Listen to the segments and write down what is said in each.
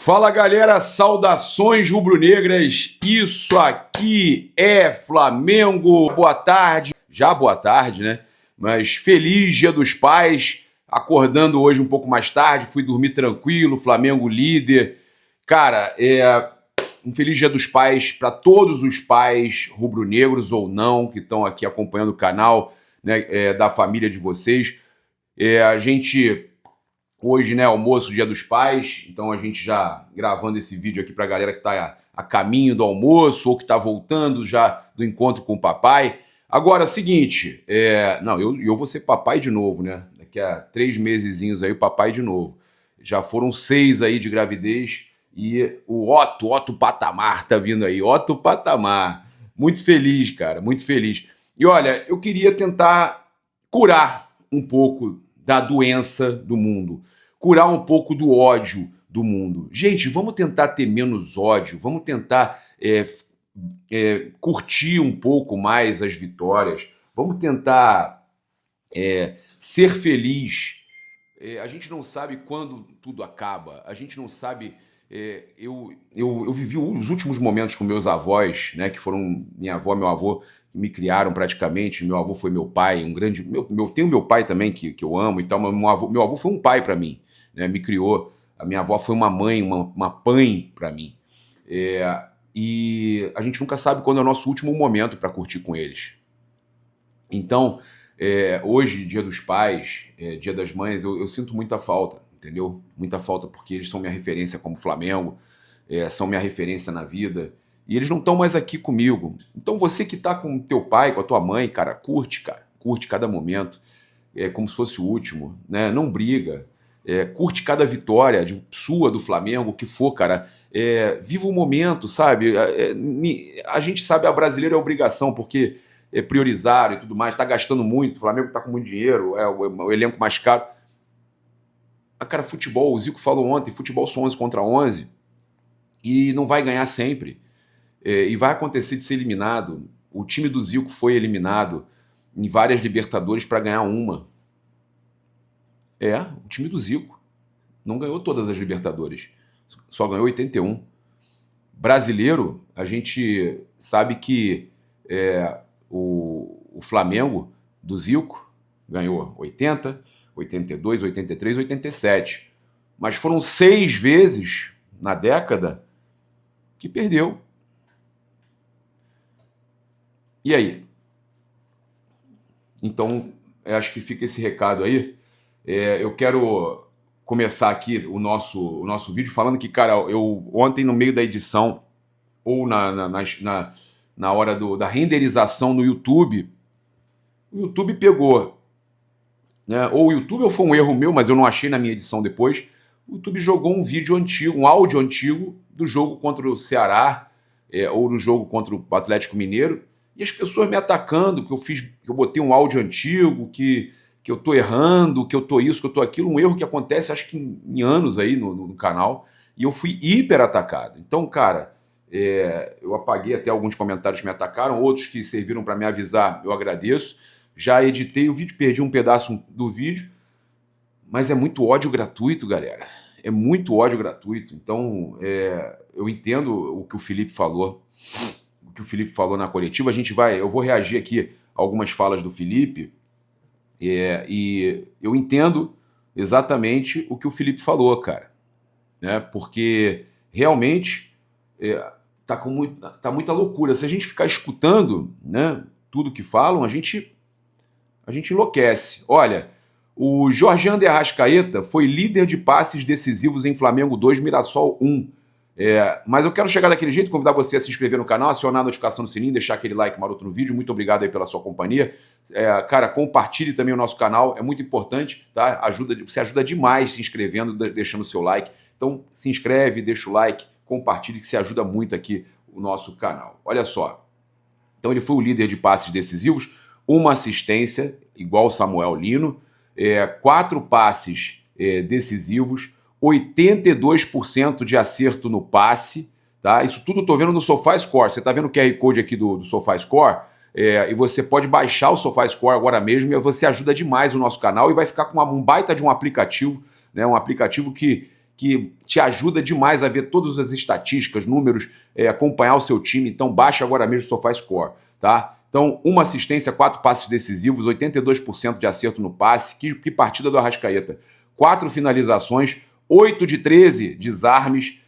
Fala galera, saudações rubro-negras, isso aqui é Flamengo, boa tarde, já boa tarde, né? Mas feliz Dia dos Pais, acordando hoje um pouco mais tarde, fui dormir tranquilo, Flamengo líder. Cara, um feliz Dia dos Pais para todos os pais rubro-negros ou não que estão aqui acompanhando o canal, né, da família de vocês. A gente... Hoje, né, almoço, Dia dos Pais, então a gente já gravando esse vídeo aqui pra galera que tá a caminho do almoço ou que tá voltando já do encontro com o papai. Agora, seguinte, eu vou ser papai de novo, né? Daqui a 3 mesezinhos aí o papai de novo. Já foram 6 aí de gravidez e o Otto Patamar tá vindo aí, Otto Patamar. Muito feliz, cara, muito feliz. E olha, eu queria tentar curar um pouco da doença do mundo, curar um pouco do ódio do mundo. Gente, vamos tentar ter menos ódio, vamos tentar curtir um pouco mais as vitórias, vamos tentar ser feliz. A gente não sabe quando tudo acaba, a gente não sabe... Eu vivi os últimos momentos com meus avós, né, que foram minha avó e meu avô, que me criaram praticamente. Meu avô foi meu pai, um grande... Tenho meu pai também, que eu amo e tal, mas meu avô foi um pai para mim, né, me criou. A minha avó foi uma mãe, uma pãe para mim. E a gente nunca sabe quando é o nosso último momento para curtir com eles. Então, hoje, Dia dos Pais, Dia das Mães, eu sinto muita falta, entendeu? Muita falta, porque eles são minha referência como Flamengo, são minha referência na vida, e eles não estão mais aqui comigo. Então você que tá com teu pai, com a tua mãe, cara, curte cada momento, como se fosse o último, né? Não briga, curte cada vitória sua do Flamengo, o que for, cara. Viva o momento, sabe? A gente sabe, a brasileira é obrigação, porque priorizaram e tudo mais, tá gastando muito, o Flamengo tá com muito dinheiro, o elenco mais caro. Cara, futebol, o Zico falou ontem, futebol são 11 contra 11, e não vai ganhar sempre, e vai acontecer de ser eliminado. O time do Zico foi eliminado em várias Libertadores para ganhar uma. O time do Zico não ganhou todas as Libertadores, só ganhou 81. Brasileiro, a gente sabe que o Flamengo do Zico ganhou 80, 82, 83, 87. Mas foram 6 vezes na década que perdeu. E aí? Então, acho que fica esse recado aí. Eu quero começar aqui o nosso vídeo falando que, cara, eu ontem no meio da edição ou na hora da renderização no YouTube, o YouTube pegou, né? Ou o YouTube, ou foi um erro meu, mas eu não achei na minha edição depois. O YouTube jogou um vídeo antigo, um áudio antigo do jogo contra o Ceará, ou do jogo contra o Atlético Mineiro, e as pessoas me atacando, que eu botei um áudio antigo, que eu tô errando, que eu tô isso, que eu tô aquilo, um erro que acontece acho que em anos aí no canal, e eu fui hiper atacado. Então, cara, eu apaguei até alguns comentários que me atacaram, outros que serviram para me avisar, eu agradeço. Já editei o vídeo, perdi um pedaço do vídeo, mas é muito ódio gratuito, galera. É muito ódio gratuito. Então, eu entendo o que o Felipe falou, na coletiva. Eu vou reagir aqui a algumas falas do Felipe, e eu entendo exatamente o que o Felipe falou, cara, né? Porque realmente tá muita loucura. Se a gente ficar escutando, né, tudo que falam, a gente enlouquece. Olha, o Jorge de Arrascaeta foi líder de passes decisivos em Flamengo 2, Mirassol 1. Mas eu quero chegar daquele jeito, convidar você a se inscrever no canal, acionar a notificação do sininho, deixar aquele like maroto no vídeo. Muito obrigado aí pela sua companhia. Cara, compartilhe também o nosso canal, é muito importante, tá? Você ajuda demais se inscrevendo, deixando o seu like. Então se inscreve, deixa o like, compartilhe, que você ajuda muito aqui o nosso canal. Olha só, então ele foi o líder de passes decisivos, uma assistência, igual o Samuel Lino, 4 passes decisivos, 82% de acerto no passe, tá? Isso tudo eu tô vendo no SofaScore. Você tá vendo o QR Code aqui do SofaScore? E você pode baixar o SofaScore agora mesmo, e você ajuda demais o nosso canal, e vai ficar com um baita de um aplicativo, né? Um aplicativo que que te ajuda demais a ver todas as estatísticas, números, acompanhar o seu time. Então baixa agora mesmo o SofaScore, tá? Então, 1 assistência, 4 passes decisivos, 82% de acerto no passe. Que partida do Arrascaeta. 4 finalizações, 8 de 13 desarmes,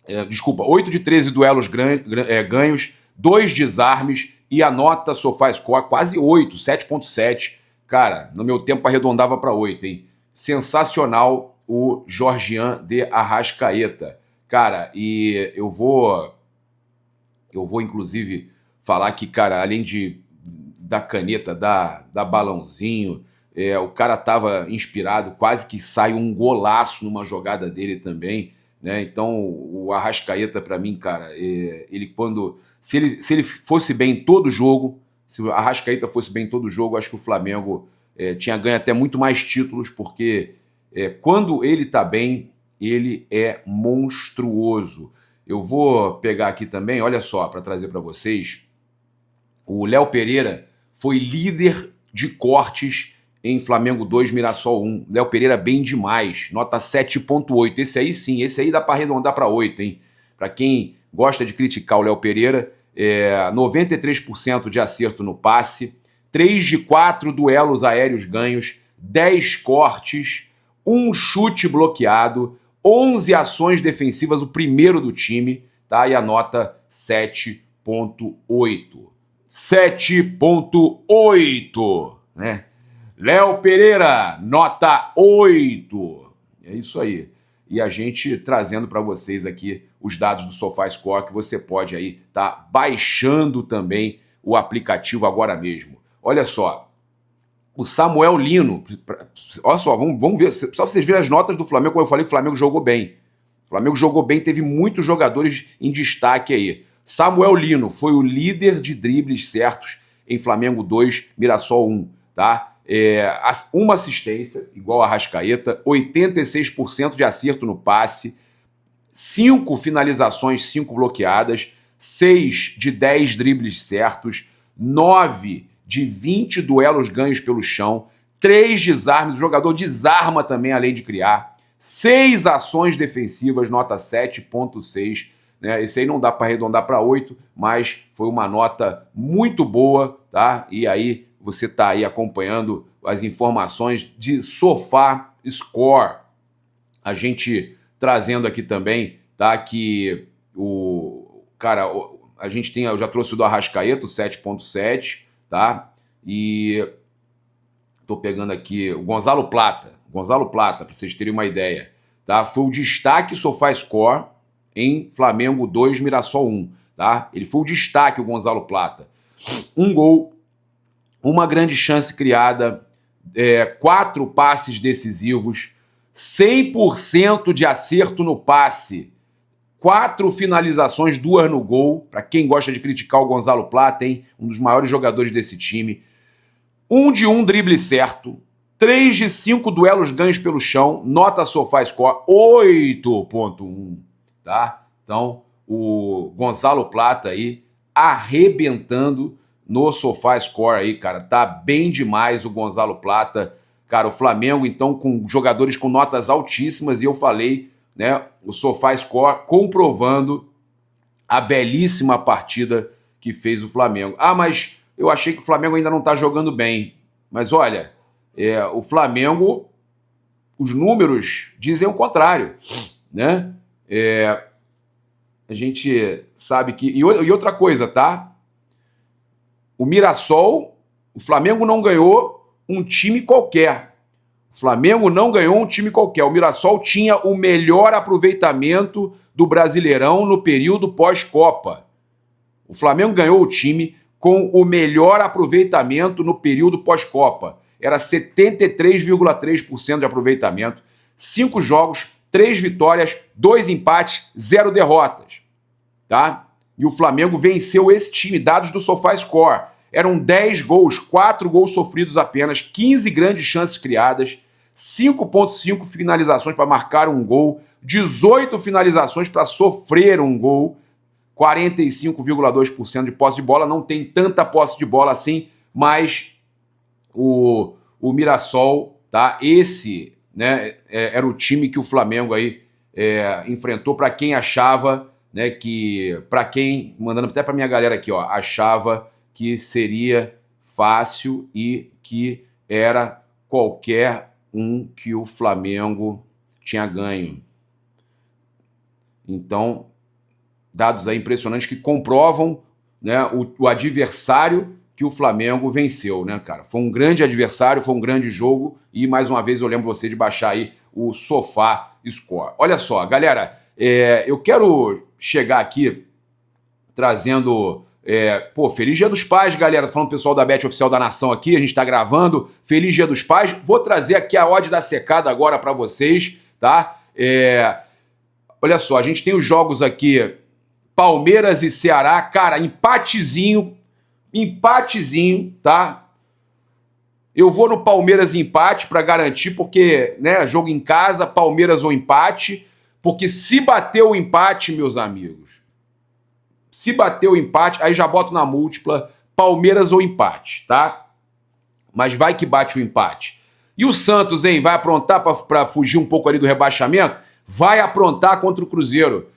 8 de 13 duelos ganhos, 2 desarmes e a nota SofaScore quase 8, 7.7. Cara, no meu tempo arredondava para 8, hein? Sensacional o Georgian de Arrascaeta. Cara, e eu vou inclusive falar que, cara, além da caneta, da balãozinho, o cara tava inspirado, quase que sai um golaço numa jogada dele também, né? Então, o Arrascaeta, para mim, cara, ele quando... Se ele fosse bem em todo jogo, se o Arrascaeta fosse bem em todo jogo, acho que o Flamengo tinha ganho até muito mais títulos, porque quando ele tá bem, ele é monstruoso. Eu vou pegar aqui também, olha só, para trazer para vocês, o Léo Pereira foi líder de cortes em Flamengo 2, Mirassol 1. Léo Pereira bem demais, nota 7.8. Esse aí sim, esse aí dá para arredondar para 8, hein? Para quem gosta de criticar o Léo Pereira, 93% de acerto no passe, 3 de 4 duelos aéreos ganhos, 10 cortes, 1 chute bloqueado, 11 ações defensivas, o primeiro do time, tá? E a nota 7.8. 7.8, né? Léo Pereira, nota 8. É isso aí. E a gente trazendo para vocês aqui os dados do SofaScore, que você pode aí tá baixando também o aplicativo agora mesmo. Olha só, o Samuel Lino, olha só, vamos ver, só pra vocês verem as notas do Flamengo, como eu falei que o Flamengo jogou bem. O Flamengo jogou bem, teve muitos jogadores em destaque aí. Samuel Lino foi o líder de dribles certos em Flamengo 2, Mirassol 1, tá? Uma assistência, igual a Arrascaeta, 86% de acerto no passe, 5 finalizações, 5 bloqueadas, 6 de 10 dribles certos, 9 de 20 duelos ganhos pelo chão, 3 desarmes, o jogador desarma também além de criar, 6 ações defensivas, nota 7.6, né? Esse aí não dá para arredondar para 8, mas foi uma nota muito boa, tá? E aí você está aí acompanhando as informações de SofaScore. A gente trazendo aqui também, tá? Que a gente tem, eu já trouxe o do Arrascaeta, o 7.7, tá? E tô pegando aqui o Gonzalo Plata, para vocês terem uma ideia, tá? Foi o destaque SofaScore em Flamengo 2, Mirassol 1, tá? Ele foi o destaque, o Gonzalo Plata. 1 gol, uma grande chance criada, 4 passes decisivos, 100% de acerto no passe, 4 finalizações, 2 no gol. Para quem gosta de criticar o Gonzalo Plata, hein? Um dos maiores jogadores desse time. 1 de 1 drible certo, 3 de 5 duelos ganhos pelo chão, nota SofaScore 8.1, tá? Então, o Gonzalo Plata aí arrebentando no SofaScore aí, cara. Tá bem demais o Gonzalo Plata. Cara, o Flamengo, então, com jogadores com notas altíssimas, e eu falei, né, o SofaScore comprovando a belíssima partida que fez o Flamengo. Ah, mas eu achei que o Flamengo ainda não tá jogando bem. Mas olha, o Flamengo, os números dizem o contrário, né? A gente sabe que... E outra coisa, tá? O Mirassol, o Flamengo não ganhou um time qualquer. O Flamengo não ganhou um time qualquer. O Mirassol tinha o melhor aproveitamento do Brasileirão no período pós-Copa. O Flamengo ganhou o time com o melhor aproveitamento no período pós-Copa. Era 73,3% de aproveitamento. 5 jogos, 3 vitórias, 2 empates, 0 derrotas. Tá? E o Flamengo venceu esse time, dados do SofaScore. Eram 10 gols, 4 gols sofridos apenas, 15 grandes chances criadas, 5.5 finalizações para marcar um gol, 18 finalizações para sofrer um gol, 45,2% de posse de bola. Não tem tanta posse de bola assim, mas o Mirassol, tá? Esse né, era o time que o Flamengo aí enfrentou, para quem achava, né, que, para quem, mandando até para minha galera aqui, ó, achava que seria fácil e que era qualquer um que o Flamengo tinha ganho. Então, dados aí impressionantes que comprovam, né, o adversário que o Flamengo venceu, né, cara? Foi um grande adversário, foi um grande jogo e, mais uma vez, eu lembro você de baixar aí o Sofá Score. Olha só, galera, eu quero chegar aqui trazendo... Feliz Dia dos Pais, galera. Tô falando pro pessoal da Bet Oficial da Nação aqui, a gente tá gravando. Feliz Dia dos Pais. Vou trazer aqui a odd da secada agora para vocês, tá? Olha só, a gente tem os jogos aqui, Palmeiras e Ceará, cara, empatezinho, tá? Eu vou no Palmeiras empate para garantir, porque, né, jogo em casa, Palmeiras ou empate, porque se bater o empate, meus amigos, se bater o empate, aí já boto na múltipla, Palmeiras ou empate, tá? Mas vai que bate o empate. E o Santos, hein, vai aprontar para fugir um pouco ali do rebaixamento? Vai aprontar contra o Cruzeiro.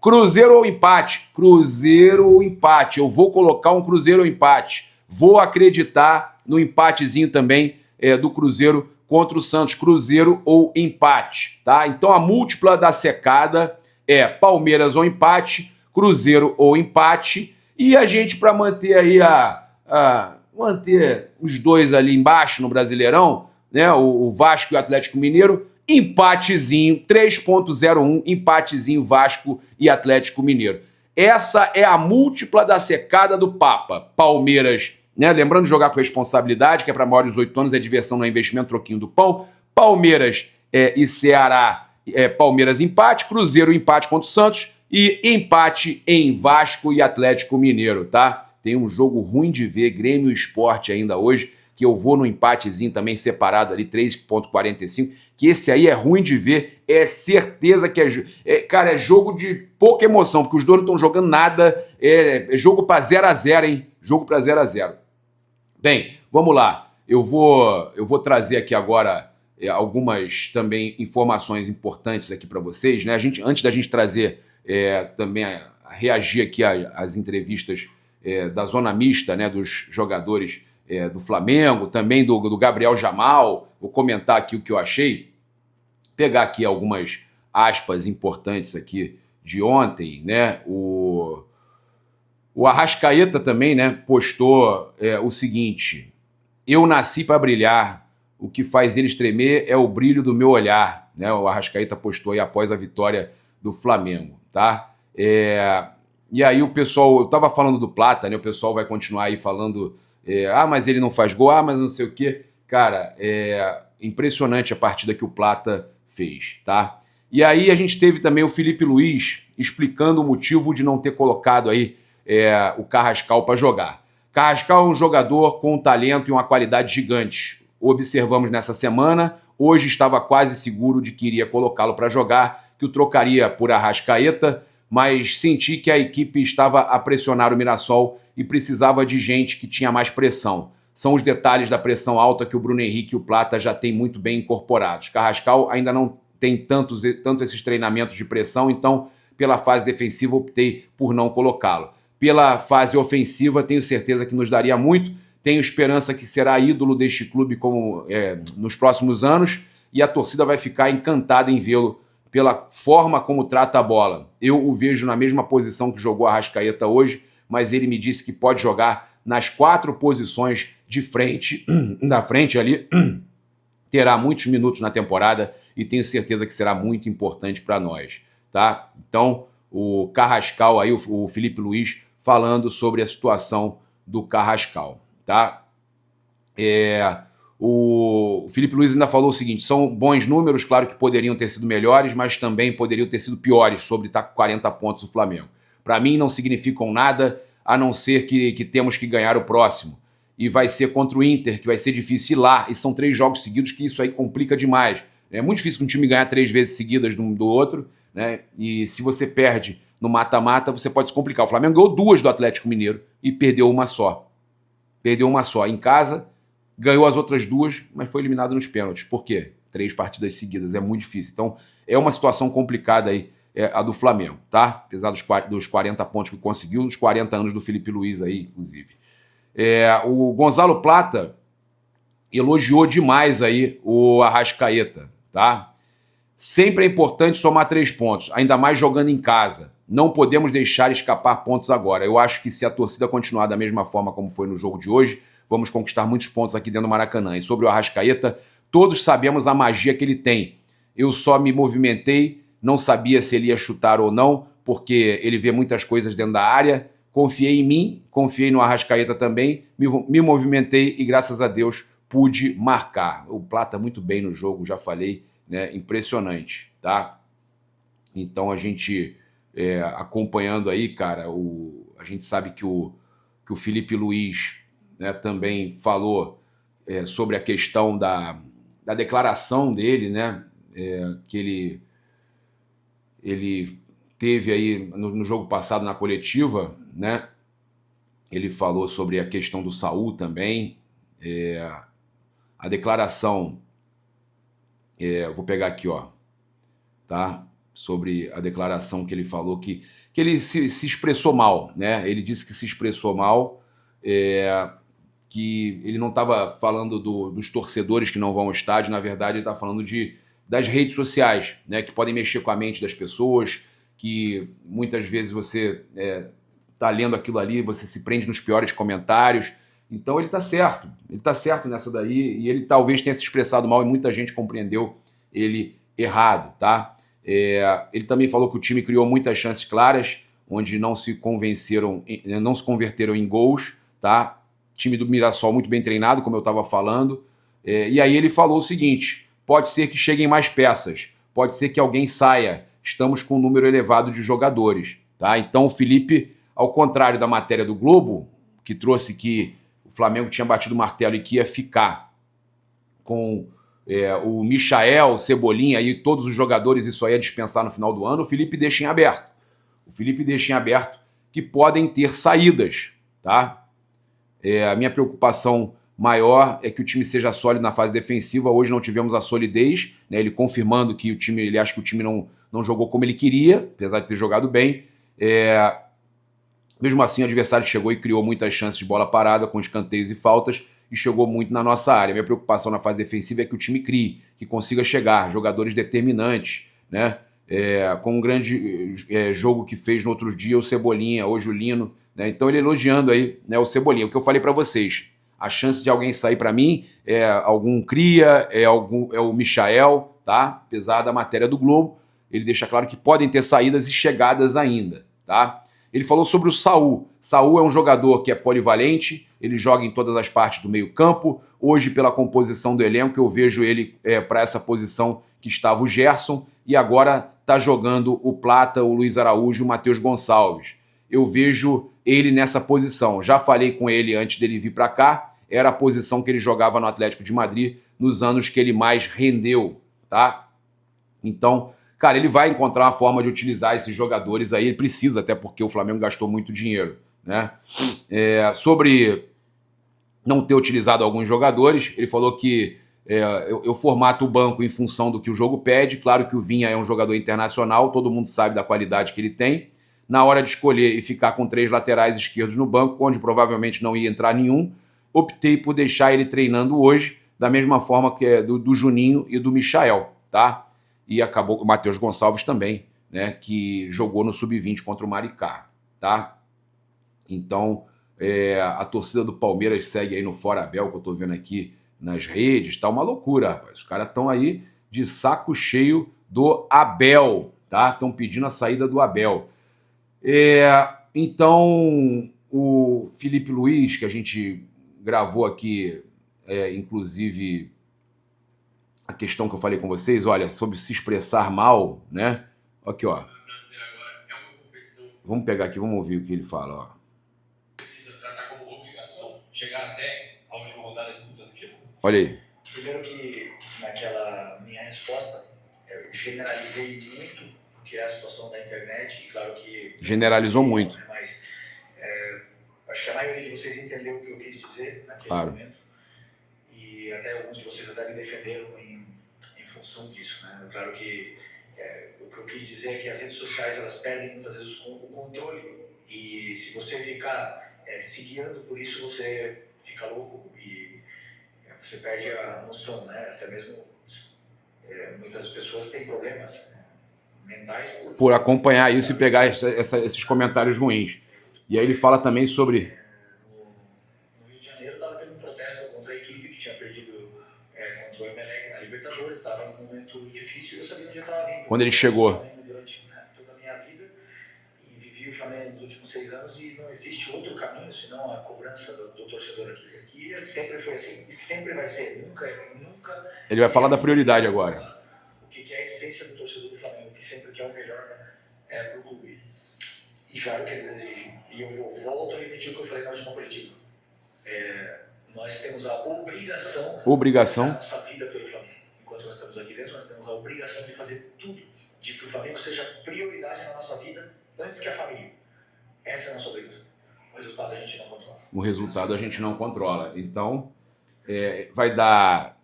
Cruzeiro ou empate? Cruzeiro ou empate. Eu vou colocar um Cruzeiro ou empate. Vou acreditar no empatezinho também do Cruzeiro contra o Santos. Cruzeiro ou empate, tá? Então a múltipla da secada é Palmeiras ou empate, Cruzeiro ou empate. E a gente, para manter aí manter os dois ali embaixo no Brasileirão, né? O Vasco e o Atlético Mineiro, empatezinho, 3.01, empatezinho Vasco e Atlético Mineiro. Essa é a múltipla da secada do Papa. Palmeiras, né? Lembrando de jogar com responsabilidade, que é para maiores de 18 anos, é diversão, não é investimento, troquinho do pão. Palmeiras e Ceará, Palmeiras empate, Cruzeiro empate contra o Santos e empate em Vasco e Atlético Mineiro, tá? Tem um jogo ruim de ver, Grêmio Sport ainda hoje, que eu vou no empatezinho também separado ali, 3.45, que esse aí é ruim de ver, é certeza que cara, é jogo de pouca emoção, porque os dois não estão jogando nada, é jogo para 0-0, hein? Jogo para 0-0. Bem, vamos lá, eu vou trazer aqui agora algumas também informações importantes aqui para vocês, né? Antes da gente trazer também reagir aqui às entrevistas da zona mista, né, dos jogadores do Flamengo, também do Gabriel Jamal, vou comentar aqui o que eu achei, pegar aqui algumas aspas importantes aqui de ontem, né, o Arrascaeta também, né, postou o seguinte: eu nasci para brilhar, o que faz eles tremer é o brilho do meu olhar, né, o Arrascaeta postou aí após a vitória do Flamengo, tá? E aí o pessoal, eu tava falando do Plata, né, o pessoal vai continuar aí falando mas ele não faz gol, mas não sei o quê. Cara, impressionante a partida que o Plata fez, tá? E aí a gente teve também o Felipe Luiz explicando o motivo de não ter colocado aí o Carrascal para jogar. Carrascal é um jogador com um talento e uma qualidade gigante. Observamos nessa semana, hoje estava quase seguro de que iria colocá-lo para jogar, que o trocaria por Arrascaeta, mas senti que a equipe estava a pressionar o Mirassol e precisava de gente que tinha mais pressão. São os detalhes da pressão alta que o Bruno Henrique e o Plata já têm muito bem incorporados. Carrascal ainda não tem tanto esses treinamentos de pressão, então, pela fase defensiva, optei por não colocá-lo. Pela fase ofensiva, tenho certeza que nos daria muito. Tenho esperança que será ídolo deste clube nos próximos anos e a torcida vai ficar encantada em vê-lo pela forma como trata a bola. Eu o vejo na mesma posição que jogou a Arrascaeta hoje, mas ele me disse que pode jogar nas 4 posições de frente, na frente ali, terá muitos minutos na temporada e tenho certeza que será muito importante para nós, tá? Então, o Carrascal aí, o Felipe Luiz, falando sobre a situação do Carrascal, tá? O Felipe Luiz ainda falou o seguinte: são bons números, claro que poderiam ter sido melhores, mas também poderiam ter sido piores sobre estar com 40 pontos o Flamengo. Para mim não significam nada, a não ser que temos que ganhar o próximo. E vai ser contra o Inter, que vai ser difícil ir lá, e são 3 jogos seguidos, que isso aí complica demais. É muito difícil um time ganhar 3 vezes seguidas do outro, né? E se você perde no mata-mata, você pode se complicar. O Flamengo ganhou 2 do Atlético Mineiro e perdeu uma só. Perdeu uma só em casa, ganhou as outras 2, mas foi eliminado nos pênaltis. Por quê? 3 partidas seguidas, é muito difícil. Então, é uma situação complicada aí, a do Flamengo, tá? Apesar dos 40 pontos que conseguiu, dos 40 anos do Felipe Luiz aí, inclusive. O Gonzalo Plata elogiou demais aí o Arrascaeta, tá? Sempre é importante somar 3 pontos, ainda mais jogando em casa. Não podemos deixar escapar pontos agora. Eu acho que se a torcida continuar da mesma forma como foi no jogo de hoje, vamos conquistar muitos pontos aqui dentro do Maracanã. E sobre o Arrascaeta, todos sabemos a magia que ele tem. Eu só me movimentei, não sabia se ele ia chutar ou não, porque ele vê muitas coisas dentro da área. Confiei em mim, confiei no Arrascaeta também, me movimentei e graças a Deus pude marcar. O Plata muito bem no jogo, já falei, né? Impressionante, tá? Então a gente acompanhando aí, cara, a gente sabe que o Felipe Luiz, né, também falou sobre a questão da declaração dele, né? Que ele teve aí no jogo passado na coletiva, né? Ele falou sobre a questão do Saul também. A declaração, vou pegar aqui, ó, tá? Sobre a declaração que ele falou que ele se expressou mal, né? Ele disse que se expressou mal, que ele não estava falando dos torcedores que não vão ao estádio, na verdade ele está falando das redes sociais, né? Que podem mexer com a mente das pessoas, que muitas vezes você tá lendo aquilo ali, você se prende nos piores comentários. Então ele tá certo nessa daí, e ele talvez tenha se expressado mal e muita gente compreendeu ele errado, tá? Ele também falou que o time criou muitas chances claras, onde não se converteram em gols, tá? Time do Mirassol muito bem treinado, como eu estava falando. E aí ele falou o seguinte: pode ser que cheguem mais peças, pode ser que alguém saia, estamos com um número elevado de jogadores, tá? Então o Felipe, ao contrário da matéria do Globo, que trouxe que o Flamengo tinha batido o martelo e que ia ficar com o Michael, o Cebolinha e todos os jogadores, isso aí ia dispensar no final do ano, o Felipe deixa em aberto. O Felipe deixa em aberto que podem ter saídas, tá? A minha preocupação maior é que o time seja sólido na fase defensiva. Hoje não tivemos a solidez, né? Ele confirmando que ele acha que o time não jogou como ele queria, apesar de ter jogado bem. Mesmo assim, o adversário chegou e criou muitas chances de bola parada, com escanteios e faltas, e chegou muito na nossa área. Minha preocupação na fase defensiva é que o time crie, que consiga chegar, jogadores determinantes, né? Com um grande jogo que fez no outro dia o Cebolinha, hoje o Lino, né? Então ele elogiando aí, né, o Cebolinha. O que eu falei para vocês, a chance de alguém sair para mim é algum cria, é o Michael, tá? Apesar da matéria do Globo, ele deixa claro que podem ter saídas e chegadas ainda, tá? Ele falou sobre o Saul. Saul é um jogador que é polivalente, ele joga em todas as partes do meio-campo. Hoje, pela composição do elenco, eu vejo ele para essa posição que estava o Gerson, e agora está jogando o Plata, o Luiz Araújo e o Matheus Gonçalves. Eu vejo ele nessa posição. Já falei com ele antes dele vir para cá, era a posição que ele jogava no Atlético de Madrid nos anos que ele mais rendeu, tá? Então, cara, ele vai encontrar uma forma de utilizar esses jogadores aí, ele precisa, até porque o Flamengo gastou muito dinheiro, né? Sobre não ter utilizado alguns jogadores, ele falou que eu formato o banco em função do que o jogo pede. Claro que o Vinha é um jogador internacional, todo mundo sabe da qualidade que ele tem. Na hora de escolher e ficar com 3 laterais esquerdos no banco, onde provavelmente não ia entrar nenhum, optei por deixar ele treinando hoje, da mesma forma que do Juninho e do Michael, tá? E acabou com o Matheus Gonçalves também, né, que jogou no Sub-20 contra o Maricá, tá? Então, a torcida do Palmeiras segue aí no Fora Abel, que eu tô vendo aqui nas redes, tá uma loucura, rapaz. Os caras estão aí de saco cheio do Abel, tá? Estão pedindo a saída do Abel. Então, o Felipe Luiz, que a gente gravou aqui, inclusive a questão que eu falei com vocês, olha, sobre se expressar mal, né? Aqui, ó. Vamos pegar aqui, vamos ouvir o que ele fala, ó. Precisa tratar como obrigação chegar até a última rodada disputando o título? Olha aí. Primeiro que naquela minha resposta, eu generalizei muito, porque é a situação da internet, e claro que... Generalizou muito. Mas acho que a maioria de vocês entendeu o que eu quis dizer naquele claro. momento. E até alguns de vocês até me defenderam em função disso, né? Claro que o que eu quis dizer é que as redes sociais elas perdem muitas vezes o controle, e se você ficar se guiando por isso, você fica louco e você perde a noção, né? Até mesmo muitas pessoas têm problemas, né, mentais por acompanhar isso e pegar esses comentários ruins. E aí ele fala também sobre... No Rio de Janeiro estava tendo um protesto contra a equipe que tinha perdido contra o Emelec na Libertadores, estava num momento difícil e eu sabia onde eu estava vindo. Quando ele chegou. Durante toda a minha vida, e vivi o Flamengo nos últimos 6 anos, e não existe outro caminho senão a cobrança do torcedor aqui. Aqui sempre foi assim e sempre vai ser. Nunca. Ele vai falar da prioridade agora. O que é a essência do torcedor do Flamengo, que sempre quer o melhor para o clube. E claro que eles exigem. E eu volto a repetir o que eu falei na última coletiva. Nós temos a obrigação da nossa vida pelo Flamengo. Enquanto nós estamos aqui dentro, nós temos a obrigação de fazer tudo de que o Flamengo seja prioridade na nossa vida antes que a família. Essa é a nossa obrigação. O resultado a gente não controla. O resultado a gente não controla. Então, vai dar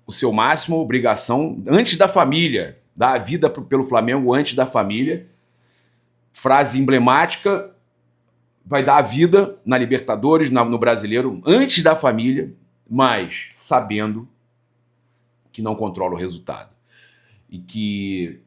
o seu máximo, obrigação, antes da família. Dar a vida pelo Flamengo antes da família. Frase emblemática. Vai dar a vida na Libertadores, no Brasileiro, antes da família, mas sabendo que não controla o resultado. E que,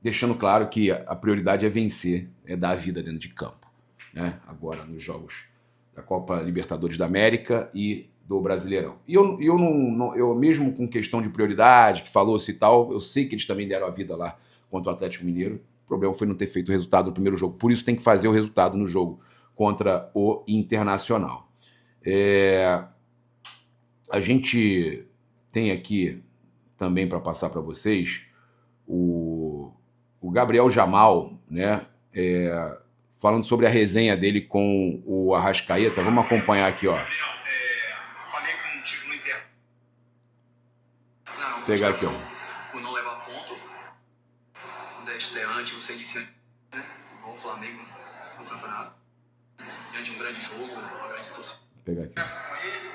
deixando claro que a prioridade é vencer, é dar a vida dentro de campo, né? Agora, nos jogos da Copa Libertadores da América e do Brasileirão. E eu mesmo com questão de prioridade, que falou-se e tal, eu sei que eles também deram a vida lá contra o Atlético Mineiro. O problema foi não ter feito o resultado no primeiro jogo. Por isso tem que fazer o resultado no jogo contra o Internacional. A gente tem aqui também para passar para vocês o Gabriel Jamal, né? Falando sobre a resenha dele com o Arrascaeta. Vamos acompanhar aqui, ó. Falei contigo no interno. Vou pegar aqui, ó. Por não levar ponto. Da estreante, você iniciante, né? Igual o Flamengo no campeonato. Diante de um grande jogo, uma grande torcida. Vou pegar aqui.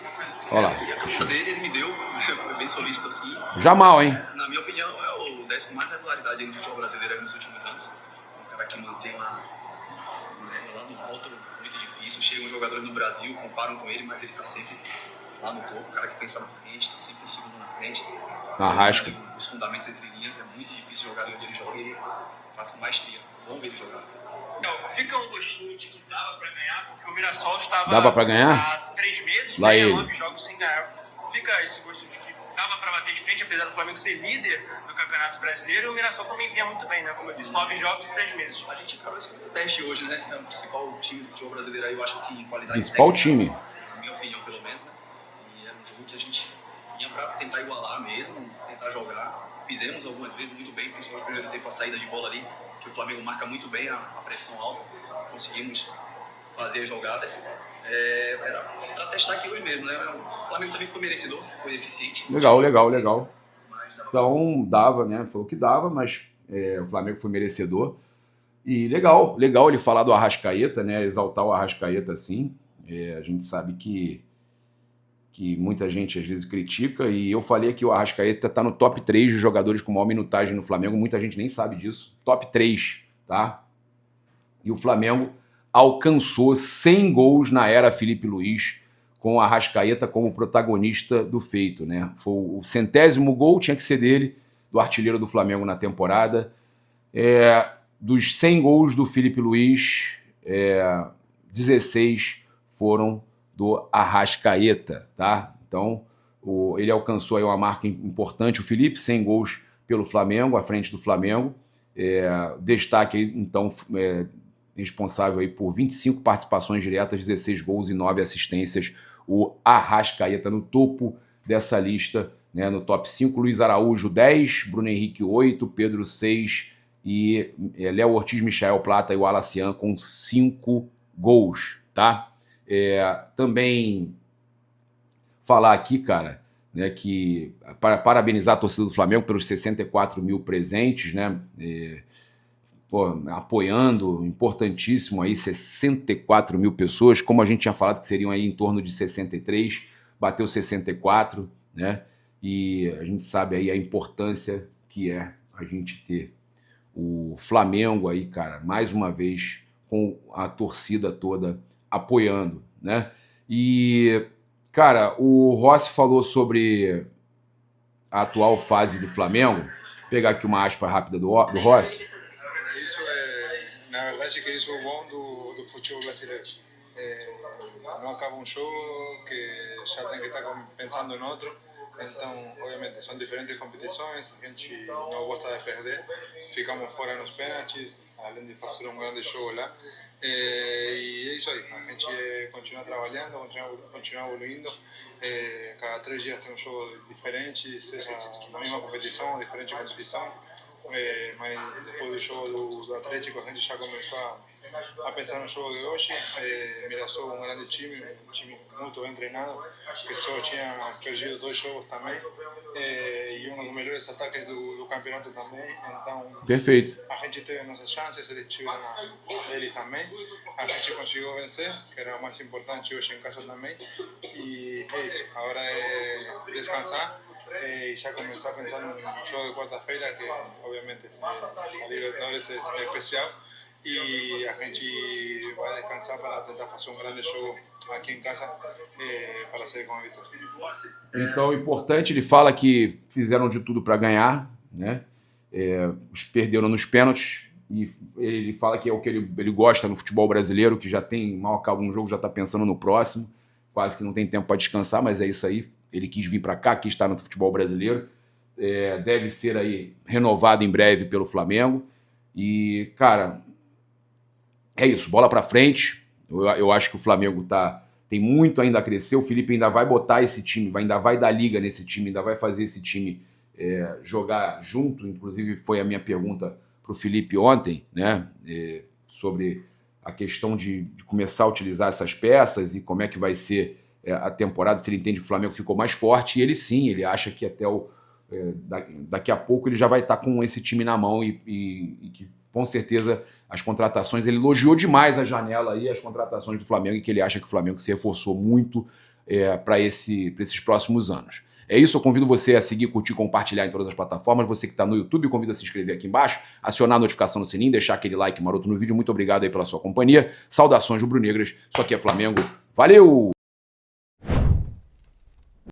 Uma coisa assim, Olha lá. E a camisa dele, ele me deu, foi bem solícito assim. Jamal, hein? Na minha opinião, é o 10 com mais regularidade no futebol brasileiro nos últimos anos. Um cara que mantém lá no alto, muito difícil. Chegam jogadores no Brasil, comparam com ele, mas ele tá sempre lá no topo. O cara que pensa na frente, tá sempre em segundo na frente. Arrasca. Os fundamentos entre linhas, é muito difícil jogar onde ele joga e ele faz com maestria. Bom ver ele jogar. Então, fica um gostinho de que dava pra ganhar, porque o Mirassol estava Dava pra ganhar? há 3 meses, Lá ele. 9 jogos sem ganhar. Fica esse gostinho de que dava pra bater de frente, apesar do Flamengo ser líder do Campeonato Brasileiro, e o Mirassol também vinha muito bem, né? Como eu disse, 9 jogos em 3 meses. A gente encarou esse teste hoje, né? É o principal time do futebol brasileiro aí, eu acho que em qualidade Principal técnica, time. na minha opinião, pelo menos, né? E era um jogo que a gente vinha pra tentar igualar mesmo, tentar jogar. Fizemos algumas vezes muito bem, principalmente no primeiro tempo, a saída de bola ali, que o Flamengo marca muito bem, a pressão alta. Conseguimos fazer as jogadas. Era pra testar aqui hoje mesmo, né? O Flamengo também foi merecedor, foi eficiente. Legal. Mas dava Então, dava, né? Falou que dava, mas o Flamengo foi merecedor. E legal ele falar do Arrascaeta, né? Exaltar o Arrascaeta assim. A gente sabe que muita gente às vezes critica, e eu falei que o Arrascaeta tá no top 3 de jogadores com maior minutagem no Flamengo. Muita gente nem sabe disso. Top 3, tá? E o Flamengo alcançou 100 gols na era Felipe Luiz, com o Arrascaeta como protagonista do feito, né? Foi o 100º gol, tinha que ser dele, do artilheiro do Flamengo na temporada. Dos 100 gols do Felipe Luiz, 16 foram do Arrascaeta, tá? Então, ele alcançou aí uma marca importante, o Felipe, 100 gols pelo Flamengo, à frente do Flamengo. Destaque aí, então, responsável aí por 25 participações diretas, 16 gols e 9 assistências, o Arrascaeta no topo dessa lista, né? No top 5, Luiz Araújo 10, Bruno Henrique 8, Pedro 6 e Léo Ortiz, Michael Plata e o Alacian com 5 gols, tá? Também falar aqui, cara, né, que parabenizar a torcida do Flamengo pelos 64 mil presentes, né? Apoiando, importantíssimo aí, 64 mil pessoas, como a gente tinha falado que seriam aí em torno de 63, bateu 64, né? e a gente sabe aí a importância que é a gente ter o Flamengo aí, cara, mais uma vez com a torcida toda apoiando, né? E, cara, o Rossi falou sobre a atual fase do Flamengo. Vou pegar aqui uma aspa rápida do Rossi. Isso é, na verdade, que isso é o bom do futebol brasileiro. Não acaba um jogo que já tem que estar pensando em outro. Então, obviamente, são diferentes competições, a gente não gosta de perder, ficamos fora nos pênaltis, além de fazer um grande jogo lá. E é isso aí, a gente continua trabalhando, continua evoluindo. Cada 3 dias tem um jogo diferente, seja na mesma competição ou diferente competição. Mas depois do jogo do Atlético, a gente já começou a pensar no jogo de hoje. Mirassol um grande time, um time muito bem treinado, que só tinha perdido 2 jogos também, e um dos melhores ataques do campeonato também. Então, perfeito. A gente teve nossas chances, eles tiveram deles também. A gente conseguiu vencer, que era o mais importante hoje em casa também. E é isso, agora é descansar e já começar a pensar no jogo de quarta-feira, que obviamente a Libertadores é especial. E a gente vai descansar para tentar fazer um grande jogo aqui em casa para sair com a vitória. Então, o importante, ele fala que fizeram de tudo para ganhar, né? Perderam nos pênaltis, e ele fala que é o que ele gosta no futebol brasileiro, que já tem, mal acaba um jogo, já está pensando no próximo, quase que não tem tempo para descansar, mas é isso aí. Ele quis vir para cá, quis estar no futebol brasileiro, deve ser aí renovado em breve pelo Flamengo. E, cara, é isso, bola para frente. Eu acho que o Flamengo tem muito ainda a crescer. O Felipe ainda vai botar esse time, ainda vai dar liga nesse time, ainda vai fazer esse time jogar junto. Inclusive foi a minha pergunta para o Felipe ontem, né? Sobre a questão de começar a utilizar essas peças e como é que vai ser a temporada, se ele entende que o Flamengo ficou mais forte. E ele sim, ele acha que até daqui a pouco ele já vai estar com esse time na mão e que com certeza as contratações, ele elogiou demais a janela e as contratações do Flamengo, e que ele acha que o Flamengo se reforçou muito para esses próximos anos. É isso, eu convido você a seguir, curtir, compartilhar em todas as plataformas. Você que está no YouTube, eu convido a se inscrever aqui embaixo, acionar a notificação no sininho, deixar aquele like maroto no vídeo. Muito obrigado aí pela sua companhia. Saudações rubro-negras, isso aqui é Flamengo. Valeu!